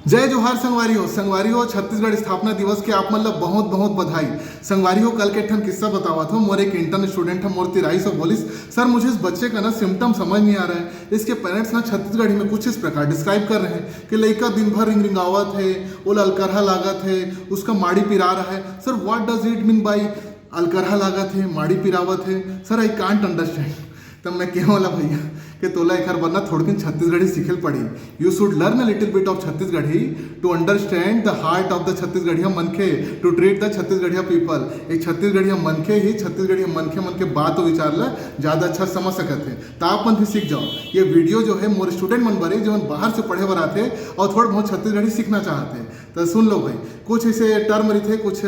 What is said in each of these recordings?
जय जोहार संगवारी हो छत्तीसगढ़ स्थापना दिवस के आप मतलब बहुत बहुत बधाई। संगवारी हो कल के ठन किस्सा बतावा था। मोर एक इंटर्न स्टूडेंट है, मोर तिराई सौ बोलिस सर मुझे इस बच्चे का ना सिम्टम समझ नहीं आ रहा है। इसके पेरेंट्स ना छत्तीसगढ़ी में कुछ इस प्रकार डिस्क्राइब कर रहे हैं कि लड़का दिन भर रिंग रिंगावत है, वो अलकरहा लागत है, उसका माड़ी पिरा रहा है। Sir what does it mean by अलकरहा लागत है, माड़ी पिरावत है? Sir I can't understand. तब मैं क्या बोला भैया कि तोला एक बनना थोड़किन छत्तीसगढ़ी सीखल पड़ी। You should learn a little bit of Chhattisgarhi to understand the heart of the Chhattisgarhiya मनखे, to treat the Chhattisgarhiya people. एक छत्तीसगढ़िया मनखे ही छत्तीसगढ़िया मनखे मन के बात और विचार ला ज़्यादा अच्छा समझ सकते हैं। तो आप मन भी सीख जाओ। ये वीडियो जो है मोर स्टूडेंट मन बरे जो बाहर से पढ़े बर आते और थोड़ा बहुत छत्तीसगढ़ी सीखना चाहते हैं तो सुन लो भाई। कुछ ऐसे टर्म रही कुछ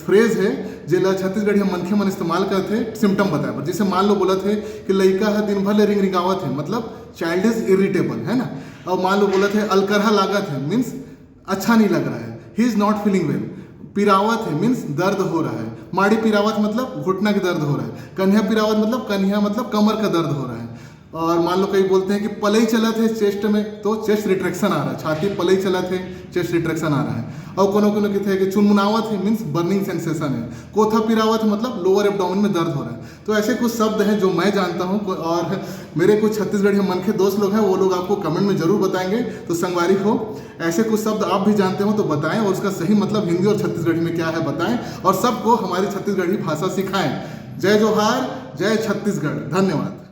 फ्रेज है जिला छत्तीसगढ़िया मनखे मन इस्तेमाल करते सिम्टम बताए पर। जैसे मान लो बोला थे कि लड़का है दिन भर रिंग रिंगावत है, मतलब चाइल्ड इज इरिटेबल है ना। और मान लो बोला थे अलकरहा लागत है, मीन्स अच्छा नहीं लग रहा है, he is not feeling well. पिरावत है मीन्स दर्द हो रहा है। माड़ी पिरावत मतलब घुटना के दर्द हो रहा है। कन्या पिरावत मतलब कन्या मतलब कमर का दर्द हो रहा है। और मान लो कई बोलते हैं कि पलई चला थे चेस्ट में, तो चेस्ट रिट्रैक्शन आ रहा है। छाती पलई चला थे, चेस्ट रिट्रैक्शन आ रहा है। और कोनो कोनो कहते हैं कि चुनमुनावत है मीन्स बर्निंग सेंसेशन है। कोथा पिरावत मतलब लोअर एब्डोमेन में दर्द हो रहा है। तो ऐसे कुछ शब्द हैं जो मैं जानता हूँ और मेरे कुछ छत्तीसगढ़ी मन के दोस्त लोग हैं, वो लोग आपको कमेंट में जरूर बताएंगे। तो संगवारी हो ऐसे कुछ शब्द आप भी जानते हो तो बताएं और उसका सही मतलब हिंदी और छत्तीसगढ़ी में क्या है बताएं और सबको हमारी छत्तीसगढ़ी भाषा सिखाएं। जय जोहार, जय छत्तीसगढ़, धन्यवाद।